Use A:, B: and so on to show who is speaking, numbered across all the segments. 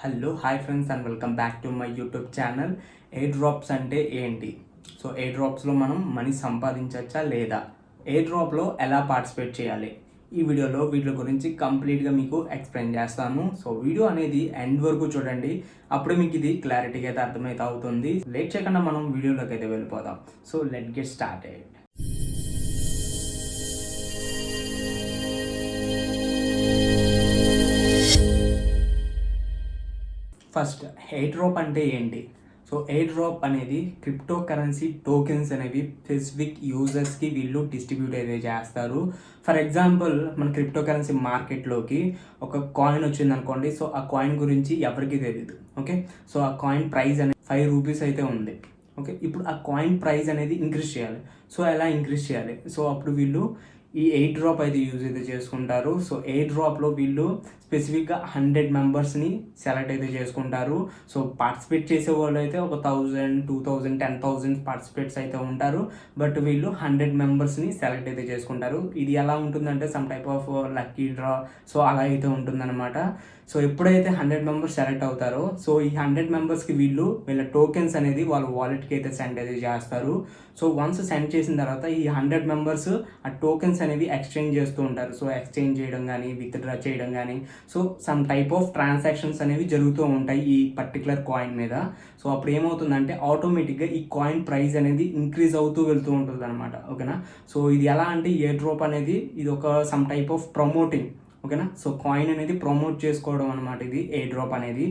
A: Hello hi friends and welcome back to my YouTube channel. Air drops అంటే ఏంటి? So air డ్రాప్స్లో మనం money సంపాదించవచ్చా లేదా? Air డ్రాప్లో ఎలా participate చేయాలి? ఈ వీడియోలో వీటి గురించి కంప్లీట్గా మీకు ఎక్స్ప్లెయిన్ చేస్తాను. సో వీడియో అనేది ఎండ్ వరకు చూడండి, అప్పుడు మీకు ఇది క్లారిటీగా అయితే అర్థమైతే అవుతుంది. లేట్ చేయకుండా మనం వీడియోలోకి అయితే వెళ్ళిపోదాం. So let get started. First air drop అంటే ఏంటి? సో ఎయిర్ డ్రాప్ అనేది క్రిప్టో కరెన్సీ టోకెన్స్ అనేవి స్పెసిఫిక్ యూజర్స్కి వీళ్ళు డిస్ట్రిబ్యూట్ అయితే చేస్తారు. ఫర్ ఎగ్జాంపుల్, మన క్రిప్టో కరెన్సీ మార్కెట్లోకి ఒక కాయిన్ వచ్చింది అనుకోండి. సో ఆ కాయిన్ గురించి ఎవరికి తెలియదు. ఓకే, సో ఆ కాయిన్ ప్రైస్ అనేది 5 రూపీస్ అయితే ఉంది. ఓకే, ఇప్పుడు ఆ కాయిన్ ప్రైస్ అనేది ఇంక్రీజ్ చేయాలి. సో ఎలా ఇంక్రీజ్ చేయాలి? సో అప్పుడు వీళ్ళు ఈ ఎయిర్ డ్రాప్ అయితే యూజ్ అయితే చేసుకుంటారు. సో ఎయిర్ డ్రాప్లో వీళ్ళు స్పెసిఫిక్గా 100 మెంబర్స్ని సెలెక్ట్ అయితే చేసుకుంటారు. సో పార్టిసిపేట్ చేసే వాళ్ళు అయితే ఒక 1000, 2000, 10,000 పార్టిసిపేట్స్ అయితే ఉంటారు. బట్ వీళ్ళు 100 మెంబర్స్ని సెలెక్ట్ అయితే చేసుకుంటారు. ఇది ఎలా ఉంటుందంటే some type of lucky draw. So అలా అయితే ఉంటుందన్నమాట. సో ఎప్పుడైతే 100 మెంబర్స్ సెలెక్ట్ అవుతారో, సో ఈ 100 మెంబర్స్కి వీళ్ళ టోకెన్స్ అనేది వాళ్ళ వాలెట్కి అయితే సెండ్ అయితే చేస్తారు. సో వన్స్ సెండ్ చేసిన తర్వాత ఈ 100 మెంబర్స్ ఆ టోకెన్స్ అనేవి ఎక్స్చేంజ్ చేస్తూ ఉంటారు. సో ఎక్స్చేంజ్ చేయడం కానీ, విత్డ్రా చేయడం కానీ, so some type of transactions అనేవి జరుగుతూ ఉంటాయి ఈ పర్టికులర్ కాయిన్ మీద. సో అప్పుడు ఏమవుతుందంటే ఆటోమేటిక్గా ఈ కాయిన్ ప్రైస్ అనేది ఇంక్రీజ్ అవుతూ వెళ్తూ ఉంటుంది అనమాట. ఓకేనా? సో ఇది ఎలా అంటే ఎయిర్ డ్రాప్ అనేది ఇది ఒక సమ్ టైప్ ఆఫ్ ప్రమోటింగ్. ఓకేనా? సో కాయిన్ అనేది ప్రమోట్ చేసుకోవడం అనమాట ఇది ఎయిర్ డ్రాప్ అనేది.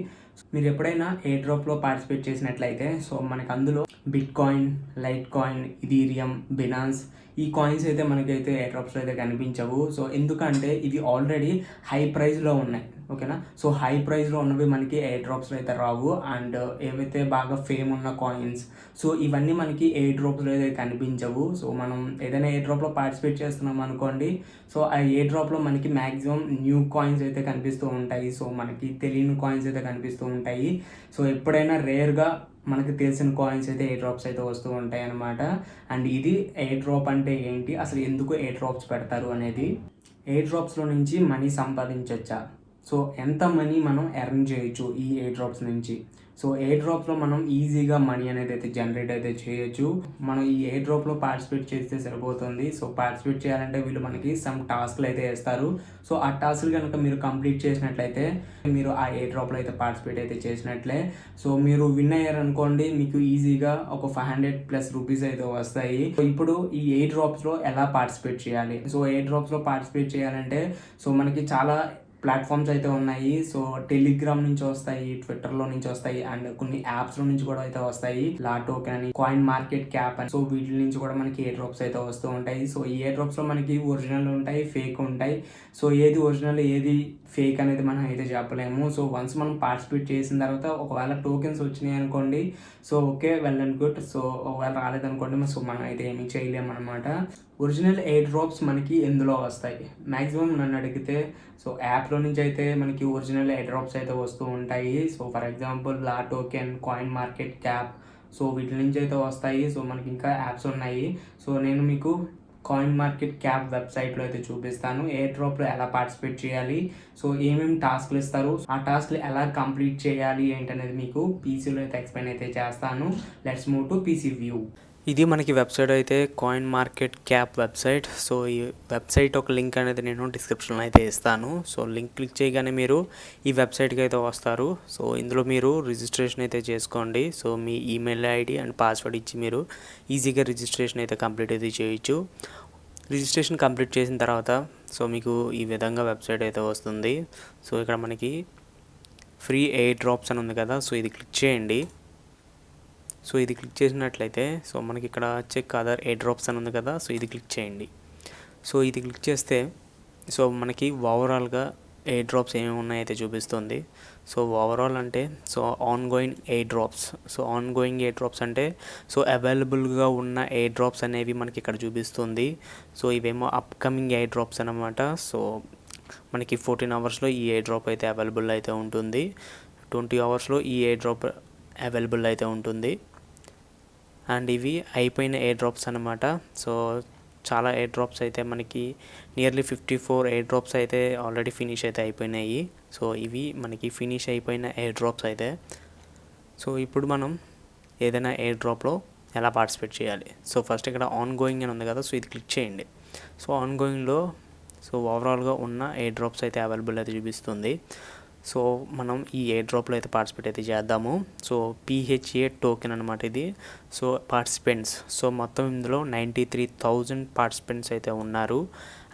A: మీరు ఎప్పుడైనా ఎయిర్ డ్రాప్లో పార్టిసిపేట్ చేసినట్లయితే సో మనకి అందులో bit coin, light coin, Ethereum, Binance ఈ కాయిన్స్ అయితే మనకైతే ఎయిర్ డ్రాప్స్లో అయితే కనిపించవు. సో ఎందుకంటే ఇవి ఆల్రెడీ హై ప్రైస్లో ఉన్నాయి. ఓకేనా? సో హై ప్రైస్లో ఉన్నవి మనకి ఎయిర్ డ్రాప్స్లో అయితే రావు. అండ్ ఏవైతే బాగా ఫేమ్ ఉన్న కాయిన్స్, సో ఇవన్నీ మనకి ఎయిర్ డ్రాప్స్లో అయితే కనిపించవు. సో మనం ఏదైనా ఎయిర్ డ్రాప్లో పార్టిసిపేట్ చేస్తున్నాం అనుకోండి, సో ఆ ఎయిర్ డ్రాప్లో మనకి మ్యాక్సిమం న్యూ కాయిన్స్ అయితే కనిపిస్తూ ఉంటాయి. సో మనకి తెలియని కాయిన్స్ అయితే కనిపిస్తూ ఉంటాయి. సో ఎప్పుడైనా రేర్గా మనకి తెలిసిన కాయిన్స్ అయితే ఎయిర్ డ్రాప్స్ అయితే వస్తూ ఉంటాయి అన్నమాట. అండ్ ఇది ఎయిర్ డ్రాప్ అంటే ఏంటి, అసలు ఎందుకు ఎయిర్ డ్రాప్స్ పెడతారు అనేది. ఎయిర్ డ్రాప్స్లో నుంచి మనీ సంపాదించవచ్చా? సో ఎంత మనీ మనం ఎర్న్ చేయొచ్చు ఈ ఎయిర్ డ్రాప్స్ నుంచి? సో ఎయిర్ డ్రాప్లో మనం ఈజీగా మనీ అనేది అయితే జనరేట్ అయితే చేయొచ్చు. మనం ఈ ఎయిర్ డ్రాప్లో పార్టిసిపేట్ చేస్తే సరిపోతుంది. సో పార్టిసిపేట్ చేయాలంటే వీళ్ళు మనకి సమ్ టాస్క్లు అయితే వేస్తారు. సో ఆ టాస్క్లు కనుక మీరు కంప్లీట్ చేసినట్లయితే మీరు ఆ ఎయిర్ డ్రాప్లో అయితే పార్టిసిపేట్ అయితే చేసినట్లే. సో మీరు విన్ అయ్యారనుకోండి, మీకు ఈజీగా ఒక 500+ రూపీస్ అయితే వస్తాయి. సో ఇప్పుడు ఈ ఎయిర్ డ్రాప్స్లో ఎలా పార్టిసిపేట్ చేయాలి? సో ఎయిర్ డ్రాప్స్లో పార్టిసిపేట్ చేయాలంటే సో మనకి చాలా ప్లాట్ఫామ్స్ అయితే ఉన్నాయి. సో టెలిగ్రామ్ నుంచి వస్తాయి, ట్విట్టర్లో నుంచి వస్తాయి, అండ్ కొన్ని యాప్స్లో నుంచి కూడా అయితే వస్తాయి. లాటోకెన్ అని, కాయిన్ మార్కెట్ క్యాప్ అని, సో వీటి నుంచి కూడా మనకి ఎయిర్ డ్రాప్స్ అయితే వస్తూ ఉంటాయి. సో ఈ ఎయిర్ డ్రాప్స్లో మనకి ఒరిజినల్ ఉంటాయి, ఫేక్ ఉంటాయి. సో ఏది ఒరిజినల్ ఏది ఫేక్ అనేది మనం అయితే చెప్పలేము. సో వన్స్ మనం పార్టిసిపేట్ చేసిన తర్వాత ఒకవేళ టోకెన్స్ వచ్చినాయి అనుకోండి, so okay, well and good. So ఒకవేళ రాలేదనుకోండి, సో మనం అయితే ఏమీ చేయలేము అనమాట. ఒరిజినల్ ఎయిర్ డ్రాప్స్ మనకి ఎందులో వస్తాయి? మ్యాక్సిమం నన్ను అడిగితే సో యాప్లో నుంచి అయితే మనకి ఒరిజినల్ ఎయిర్ డ్రాప్స్ అయితే వస్తూ ఉంటాయి. సో ఫర్ ఎగ్జాంపుల్ లాటోకెన్, కాయిన్ మార్కెట్ క్యాప్, సో వీటి నుంచి అయితే వస్తాయి. సో మనకి ఇంకా యాప్స్ ఉన్నాయి. సో నేను మీకు కాయిన్ మార్కెట్ క్యాప్ వెబ్సైట్లో అయితే చూపిస్తాను ఎయిర్ డ్రాప్లో ఎలా పార్టిసిపేట్ చేయాలి, సో ఏమేమి టాస్క్లు ఇస్తారు, ఆ టాస్క్లు ఎలా కంప్లీట్ చేయాలి ఏంటనేది మీకు పీసీలో అయితే ఎక్స్ప్లెయిన్ అయితే చేస్తాను. Let's move to PC view.
B: ఇది మనకి వెబ్సైట్ అయితే coin market cap website. So ఈ వెబ్సైట్ ఒక లింక్ అనేది నేను డిస్క్రిప్షన్లో అయితే ఇస్తాను. సో లింక్ క్లిక్ చేయగానే మీరు ఈ వెబ్సైట్కి అయితే వస్తారు. సో ఇందులో మీరు రిజిస్ట్రేషన్ అయితే చేసుకోండి. So me email ID and password ఇచ్చి మీరు ఈజీగా రిజిస్ట్రేషన్ అయితే కంప్లీట్ అయితే చేయొచ్చు. రిజిస్ట్రేషన్ కంప్లీట్ చేసిన తర్వాత సో మీకు ఈ విధంగా వెబ్సైట్ అయితే వస్తుంది. సో ఇక్కడ మనకి ఫ్రీ ఎయిర్ డ్రాప్స్ అని ఉంది కదా, సో ఇది క్లిక్ చేయండి. సో ఇది క్లిక్ చేసినట్లయితే సో మనకి ఇక్కడ చెక్ అదర్ ఎయిర్ డ్రాప్స్ అని ఉంది కదా, సో ఇది క్లిక్ చేయండి. సో ఇది క్లిక్ చేస్తే సో మనకి ఓవరాల్గా ఎయిర్ డ్రాప్స్ ఏమేమి ఉన్నాయైతే చూపిస్తుంది. సో ఓవరాల్ అంటే so on going air drops. So on going air drops అంటే సో అవైలబుల్గా ఉన్న ఎయిర్ డ్రాప్స్ అనేవి మనకి ఇక్కడ చూపిస్తుంది. సో ఇవేమో అప్కమింగ్ ఎయిర్ డ్రాప్స్ అన్నమాట. సో మనకి 14 అవర్స్లో ఈ ఎయిర్ డ్రాప్ అయితే అవైలబుల్ అయితే ఉంటుంది. 20 అవర్స్లో ఈ ఎయిర్ డ్రాప్ అవైలబుల్ అయితే ఉంటుంది. అండ్ ఇవి అయిపోయిన ఎయిర్ డ్రాప్స్ అన్నమాట. సో చాలా ఎయిర్ డ్రాప్స్ అయితే మనకి నియర్లీ 54 ఎయిర్ డ్రాప్స్ అయితే ఆల్రెడీ ఫినిష్ అయితే అయిపోయినాయి. సో ఇవి మనకి ఫినిష్ అయిపోయిన ఎయిర్ డ్రాప్స్ అయితే. సో ఇప్పుడు మనం ఏదైనా ఎయిర్ డ్రాప్లో ఎలా పార్టిసిపేట్ చేయాలి. సో ఫస్ట్ ఇక్కడ ఆన్ గోయింగ్ అని ఉంది కదా, సో ఇది క్లిక్ చేయండి. సో ఆన్ గోయింగ్లో సో ఓవరాల్గా ఉన్న ఎయిర్ డ్రాప్స్ అయితే అవైలబుల్ అయితే చూపిస్తుంది. సో మనం ఈ ఎయిర్ డ్రాప్లో అయితే పార్టిసిపేట్ అయితే చేద్దాము. సో PHA టోకెన్ అనమాట ఇది. సో పార్టిసిపెంట్స్, సో మొత్తం ఇందులో 93,000 పార్టిసిపెంట్స్ అయితే ఉన్నారు.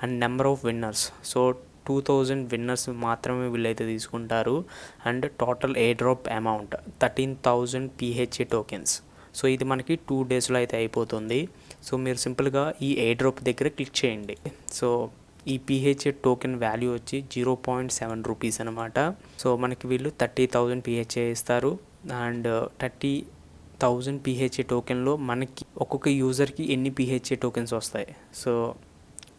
B: And number of winners, so 2,000 winners మాత్రమే వీళ్ళైతే తీసుకుంటారు. And total air drop amount 13,000 PHA tokens. So ఇది మనకి 2 డేస్లో అయితే అయిపోతుంది. సో మీరు సింపుల్గా ఈ ఎయిర్ డ్రాప్ దగ్గర క్లిక్ చేయండి. సో ఈ PHA టోకెన్ వాల్యూ వచ్చి 0.7 రూపీస్ అనమాట. సో మనకి వీళ్ళు 30,000 PHA ఇస్తారు. అండ్ 30,000 PHA టోకెన్లో మనకి ఒక్కొక్క యూజర్కి ఎన్ని PHA టోకెన్స్ వస్తాయి. సో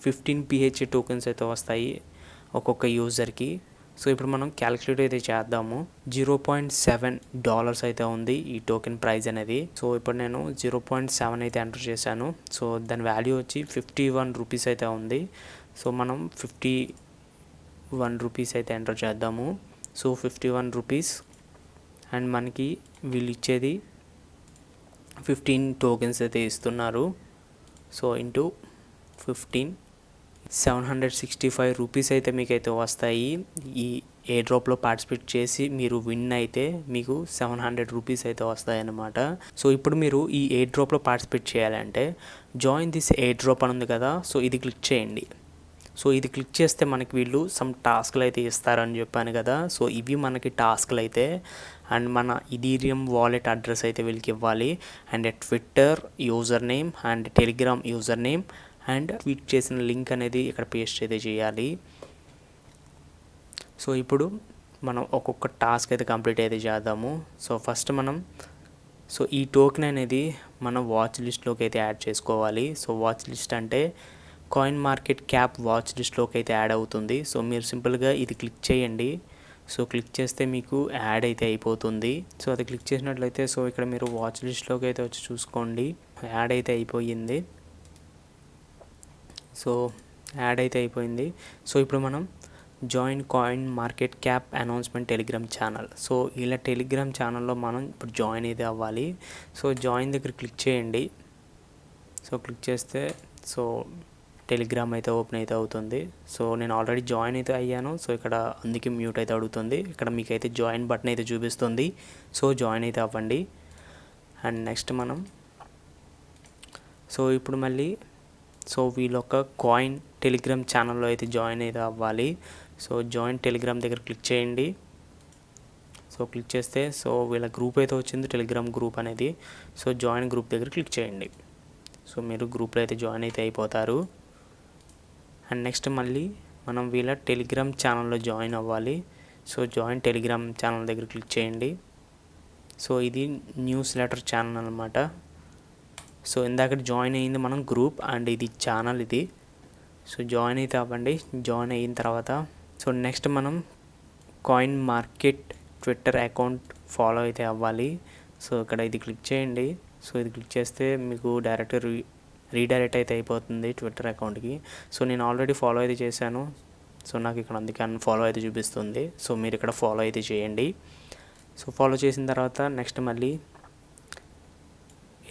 B: 15 PHA టోకెన్స్ అయితే వస్తాయి ఒక్కొక్క యూజర్కి. సో ఇప్పుడు మనం క్యాలిక్యులేట్ అయితే చేద్దాము. $0.7 అయితే ఉంది ఈ టోకెన్ ప్రైస్ అనేది. సో ఇప్పుడు నేను 0.7 అయితే ఎంటర్ చేశాను. సో దాని వాల్యూ వచ్చి 51 రూపీస్ అయితే ఉంది. సో మనం 51 రూపీస్ అయితే ఎంటర్ చేద్దాము. సో 51 రూపీస్ అండ్ మనకి వీళ్ళు ఇచ్చేది 15 టోకెన్స్ అయితే ఇస్తున్నారు. సో ఇంటూ 15 765 రూపీస్ అయితే మీకైతే వస్తాయి. ఈ ఎయిర్ డ్రాప్లో పార్టిసిపేట్ చేసి మీరు విన్ అయితే మీకు 700 రూపీస్ అయితే వస్తాయి అన్నమాట. సో ఇప్పుడు మీరు ఈ ఎయిర్ డ్రాప్లో పార్టిసిపేట్ చేయాలంటే జాయిన్ దిస్ ఎయిర్ డ్రాప్ అని ఉంది కదా, సో ఇది క్లిక్ చేయండి. సో ఇది క్లిక్ చేస్తే మనకి వీళ్ళు సమ్ టాస్క్లు అయితే ఇస్తారని చెప్పాను కదా. సో ఇవి మనకి టాస్క్లు అయితే. అండ్ మన ఇథీరియం వాలెట్ అడ్రస్ అయితే వీళ్ళకి ఇవ్వాలి. And Twitter user name and Telegram user name and tweet చేసిన లింక్ అనేది ఇక్కడ పేస్ట్ అయితే చేయాలి. సో ఇప్పుడు మనం ఒక్కొక్క టాస్క్ అయితే కంప్లీట్ అయితే చేద్దాము. సో ఫస్ట్ మనం ఈ టోకెన్ అనేది మన వాచ్ లిస్ట్లోకి అయితే యాడ్ చేసుకోవాలి. సో వాచ్ లిస్ట్ అంటే కాయిన్ మార్కెట్ క్యాప్ వాచ్ లిస్ట్లోకి అయితే యాడ్ అవుతుంది. సో మీరు సింపుల్గా ఇది క్లిక్ చేయండి. సో క్లిక్ చేస్తే మీకు యాడ్ అయితే అయిపోతుంది. సో అది క్లిక్ చేసినట్లయితే సో ఇక్కడ మీరు వాచ్ లిస్ట్లోకి అయితే వచ్చి చూసుకోండి, యాడ్ అయితే అయిపోయింది. సో యాడ్ అయితే అయిపోయింది. సో ఇప్పుడు మనం join coin market cap announcement Telegram channel. So ఇలా టెలిగ్రామ్ ఛానల్లో మనం ఇప్పుడు జాయిన్ అయితే అవ్వాలి. సో జాయిన్ దగ్గర క్లిక్ చేయండి. సో క్లిక్ చేస్తే సో టెలిగ్రామ్ అయితే ఓపెన్ అయితే అవుతుంది. సో నేను ఆల్రెడీ జాయిన్ అయితే అయ్యాను. సో ఇక్కడ అందుకే మ్యూట్ అయితే అడుగుతుంది. ఇక్కడ మీకు అయితే జాయిన్ బటన్ అయితే చూపిస్తుంది. సో జాయిన్ అయితే అవ్వండి. అండ్ నెక్స్ట్ మనం సో ఇప్పుడు మళ్ళీ సో వీళ్ళొక కాయిన్ టెలిగ్రామ్ ఛానల్లో అయితే జాయిన్ అయితే అవ్వాలి. సో జాయిన్ టెలిగ్రామ్ దగ్గర క్లిక్ చేయండి. సో క్లిక్ చేస్తే సో వీళ్ళ గ్రూప్ అయితే వచ్చింది, టెలిగ్రామ్ గ్రూప్ అనేది. సో జాయిన్ గ్రూప్ దగ్గర క్లిక్ చేయండి. సో మీరు గ్రూప్లో అయితే జాయిన్ అయితే అయిపోతారు. అండ్ నెక్స్ట్ మళ్ళీ మనం వీళ్ళ టెలిగ్రామ్ ఛానల్లో జాయిన్ అవ్వాలి. సో జాయిన్ టెలిగ్రామ్ ఛానల్ దగ్గర క్లిక్ చేయండి. సో ఇది న్యూస్ లెటర్ ఛానల్ అనమాట. సో ఇందాక జాయిన్ అయ్యింది మనం గ్రూప్ అండ్ ఇది ఛానల్ ఇది. సో జాయిన్ అయితే అవ్వండి. జాయిన్ అయిన తర్వాత సో నెక్స్ట్ మనం coin market Twitter account follow అయితే అవ్వాలి. సో ఇక్కడ ఇది క్లిక్ చేయండి. సో ఇది క్లిక్ చేస్తే మీకు డైరెక్ట్ రీడైరెక్ట్ అయితే అయిపోతుంది ట్విట్టర్ అకౌంట్కి. సో నేను ఆల్రెడీ ఫాలో అయితే చేశాను. సో నాకు ఇక్కడ అందుకే అన్ఫాలో అయితే చూపిస్తుంది. సో మీరు ఇక్కడ ఫాలో అయితే చేయండి. సో ఫాలో చేసిన తర్వాత నెక్స్ట్ మళ్ళీ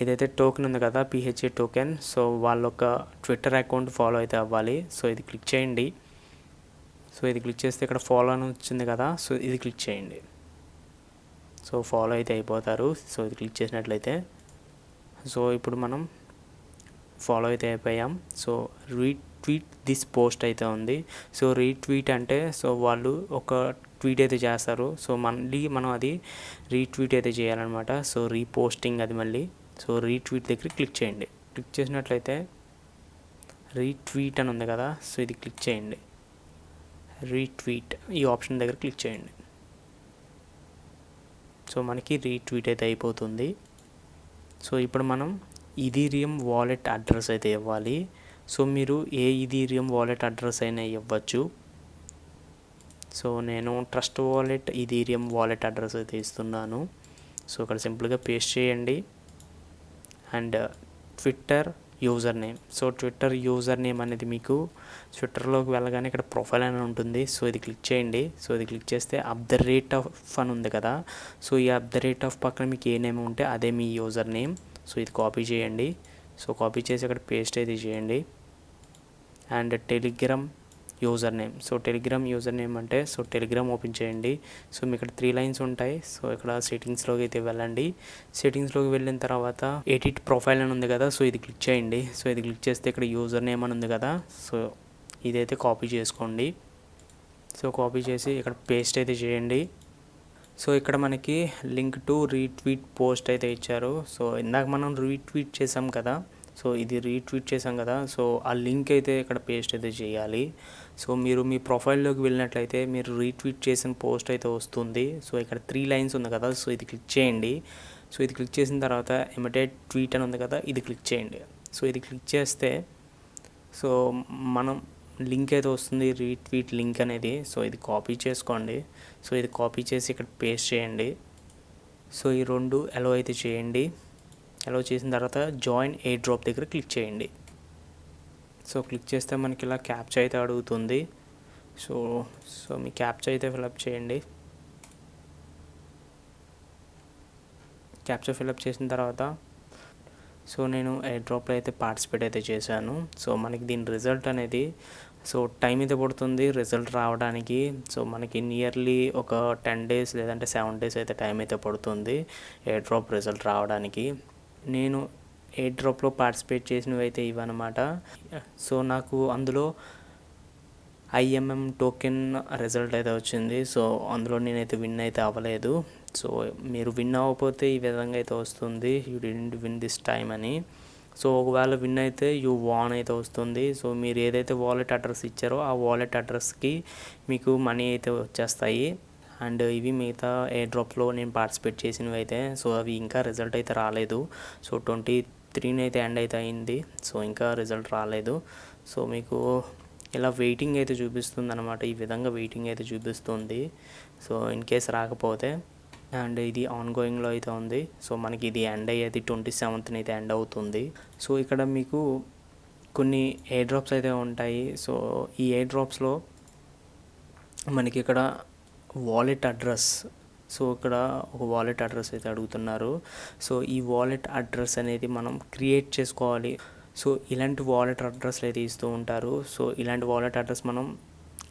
B: ఏదైతే టోకెన్ ఉంది కదా PHA టోకెన్, సో వాళ్ళొక ట్విట్టర్ అకౌంట్ ఫాలో అయితే అవ్వాలి. సో ఇది క్లిక్ చేయండి. సో ఇది క్లిక్ చేస్తే ఇక్కడ ఫాలో అని వచ్చింది కదా, సో ఇది క్లిక్ చేయండి. సో ఫాలో అయితే అయిపోతారు. సో ఇది క్లిక్ చేసినట్లయితే సో ఇప్పుడు మనం ఫాలో అయితే అయిపోయాం. సో రీట్వీట్ దిస్ పోస్ట్ అయితే ఉంది. సో రీట్వీట్ అంటే సో వాళ్ళు ఒక ట్వీట్ అయితే చేస్తారు. సో మళ్ళీ మనం అది రీట్వీట్ అయితే చేయాలన్నమాట. సో రీపోస్టింగ్ అది మళ్ళీ. సో రీట్వీట్ దగ్గర క్లిక్ చేయండి. క్లిక్ చేసినట్లయితే రీట్వీట్ అని ఉంది కదా, సో ఇది క్లిక్ చేయండి. రీట్వీట్ ఈ ఆప్షన్ దగ్గర క్లిక్ చేయండి. సో మనకి రీట్వీట్ అయితే అయిపోతుంది. సో ఇప్పుడు మనం ఇథీరియం వాలెట్ అడ్రస్ అయితే ఇవ్వాలి. సో మీరు ఏ ఇథీరియం వాలెట్ అడ్రస్ అయినా ఇవ్వచ్చు. సో నేను trust wallet Ethereum wallet address అయితే ఇస్తున్నాను. సో ఇక్కడ సింపుల్గా పేస్ట్ చేయండి. And Twitter user name. So Twitter user name అనేది మీకు ట్విట్టర్లోకి వెళ్ళగానే ఇక్కడ ప్రొఫైల్ అని ఉంటుంది. సో ఇది క్లిక్ చేయండి. సో ఇది క్లిక్ చేస్తే @_ అని ఉంది కదా, సో ఈ @ పక్కన మీకు ఏ నేమ్ ఉంటే అదే మీ యూజర్ నేమ్. సో ఇది కాపీ చేయండి. సో కాపీ చేసి అక్కడ పేస్ట్ అయితే చేయండి. And Telegram user name. So Telegram user name అంటే సో టెలిగ్రామ్ ఓపెన్ చేయండి. సో మీకు ఇక్కడ 3 లైన్స్ ఉంటాయి. సో ఇక్కడ సెట్టింగ్స్లోకి అయితే వెళ్ళండి. సెట్టింగ్స్లోకి వెళ్ళిన తర్వాత ఎడిట్ ప్రొఫైల్ అని ఉంది కదా, సో ఇది క్లిక్ చేయండి. సో ఇది క్లిక్ చేస్తే ఇక్కడ యూజర్ నేమ్ అని ఉంది కదా, సో ఇదైతే కాపీ చేసుకోండి. సో కాపీ చేసి ఇక్కడ పేస్ట్ అయితే చేయండి. సో ఇక్కడ మనకి లింక్ టు రీట్వీట్ పోస్ట్ అయితే ఇచ్చారు. సో ఇందాక మనం రీట్వీట్ చేసాం కదా, సో ఇది రీట్వీట్ చేసాం కదా, సో ఆ లింక్ అయితే ఇక్కడ పేస్ట్ అయితే చేయాలి. సో మీరు మీ ప్రొఫైల్లోకి వెళ్ళినట్లయితే మీరు రీట్వీట్ చేసిన పోస్ట్ అయితే వస్తుంది. సో ఇక్కడ 3 లైన్స్ ఉంది కదా, సో ఇది క్లిక్ చేయండి. సో ఇది క్లిక్ చేసిన తర్వాత ఇమిడియట్ ట్వీట్ అని ఉంది కదా, ఇది క్లిక్ చేయండి. సో ఇది క్లిక్ చేస్తే సో మనం లింక్ అయితే వస్తుంది, రీట్వీట్ లింక్ అనేది. సో ఇది కాపీ చేసుకోండి. సో ఇది కాపీ చేసి ఇక్కడ పేస్ట్ చేయండి. సో ఈ 2 అలో అయితే చేయండి. అలో చేసిన తర్వాత జాయిన్ ఎయిర్ డ్రాప్ దగ్గర క్లిక్ చేయండి. సో క్లిక్ చేస్తే మనకి ఇలా క్యాప్చా అయితే అడుగుతుంది. సో మీ క్యాప్చా అయితే ఫిలప్ చేయండి. క్యాప్చా ఫిలప్ చేసిన తర్వాత సో నేను ఎయిర్ డ్రాప్లో అయితే పార్టిసిపేట్ అయితే చేశాను. సో మనకి దీని రిజల్ట్ అనేది సో టైం అయితే పడుతుంది రిజల్ట్ రావడానికి. సో మనకి నియర్లీ ఒక 10 డేస్ లేదంటే 7 డేస్ అయితే టైం అయితే పడుతుంది ఎయిర్ డ్రాప్ రిజల్ట్ రావడానికి. నేను ఎయిర్ డ్రాప్లో పార్టిసిపేట్ చేసినవి అయితే ఇవన్నమాట. సో నాకు అందులో IMM టోకెన్ రిజల్ట్ అయితే వచ్చింది. సో అందులో నేనైతే విన్ అయితే అవ్వలేదు. సో మీరు విన్ అవ్వకపోతే ఈ విధంగా అయితే వస్తుంది, you didn't win this time అని. సో ఒకవేళ విన్ అయితే యూ వాన్ అయితే వస్తుంది. సో మీరు ఏదైతే వాలెట్ అడ్రస్ ఇచ్చారో ఆ వాలెట్ అడ్రస్కి మీకు మనీ అయితే వచ్చేస్తాయి. అండ్ ఇవి మిగతా ఎయిర్ డ్రాప్లో నేను పార్టిసిపేట్ చేసినవి అయితే. సో అవి ఇంకా రిజల్ట్ అయితే రాలేదు. సో 23 అయితే ఎండ్ అయితే అయింది. సో ఇంకా రిజల్ట్ రాలేదు. సో మీకు ఇలా వెయిటింగ్ అయితే చూపిస్తుంది అనమాట. ఈ విధంగా వెయిటింగ్ అయితే చూపిస్తుంది. సో ఇన్ కేస్ రాకపోతే అండ్ ఇది ఆన్గోయింగ్లో అయితే ఉంది. సో మనకి ఇది ఎండ్ అయ్యేది 27th అయితే ఎండ్ అవుతుంది. సో ఇక్కడ మీకు కొన్ని ఎయిర్ డ్రాప్స్ అయితే ఉంటాయి. సో ఈ ఎయిర్ డ్రాప్స్లో మనకి ఇక్కడ వాలెట్ అడ్రస్, సో ఇక్కడ ఒక వాలెట్ అడ్రస్ అయితే అడుగుతున్నారు. సో ఈ వాలెట్ అడ్రస్ అనేది మనం క్రియేట్ చేసుకోవాలి. సో ఇలాంటి వాలెట్ అడ్రస్లు అయితే ఇస్తూ ఉంటారు. సో ఇలాంటి వాలెట్ అడ్రస్ మనం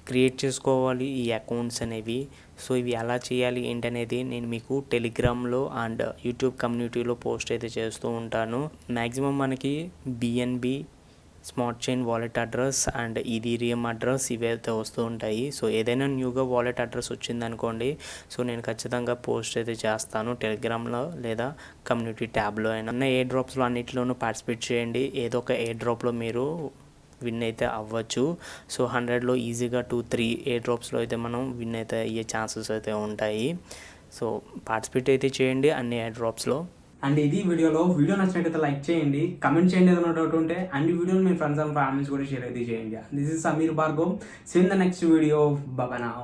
B: క్రియేట్ చేసుకోవాలి ఈ అకౌంట్స్ అనేవి. సో ఇవి ఎలా చేయాలి ఏంటనేది నేను మీకు టెలిగ్రామ్లో అండ్ యూట్యూబ్ కమ్యూనిటీలో పోస్ట్ అయితే చేస్తూ ఉంటాను. మ్యాక్సిమం మనకి BNB smart chain wallet address and Ethereum address ఇవైతే వస్తూ ఉంటాయి. సో ఏదైనా న్యూగా వాలెట్ అడ్రస్ వచ్చిందనుకోండి, సో నేను ఖచ్చితంగా పోస్ట్ అయితే చేస్తాను టెలిగ్రామ్లో లేదా కమ్యూనిటీ ట్యాబ్లో అయినా. ఎయిర్ డ్రాప్స్లో అన్నింటిలోనూ పార్టిసిపేట్ చేయండి. ఏదో ఒక ఎయిర్ డ్రాప్లో మీరు విన్ అయితే అవ్వచ్చు. సో 100లో ఈజీగా 2-3 ఎయిర్ డ్రాప్స్లో అయితే మనం విన్ అయితే అయ్యే ఛాన్సెస్ అయితే ఉంటాయి. సో పార్టిసిపేట్ అయితే చేయండి అన్ని ఎయిర్ డ్రాప్స్లో.
A: అండ్ ఇది వీడియో నచ్చినట్టయితే లైక్ చేయండి, కమెంట్ చేయండి ఏదైనా డౌట్ ఉంటే. అండ్ ఈ వీడియోని మీ ఫ్రెండ్స్ అండ్ ఫ్యామిలీస్ కూడా షేర్ అయితే చేయండి. This is Sameer Bhargav. See in the next video. Bye bye now.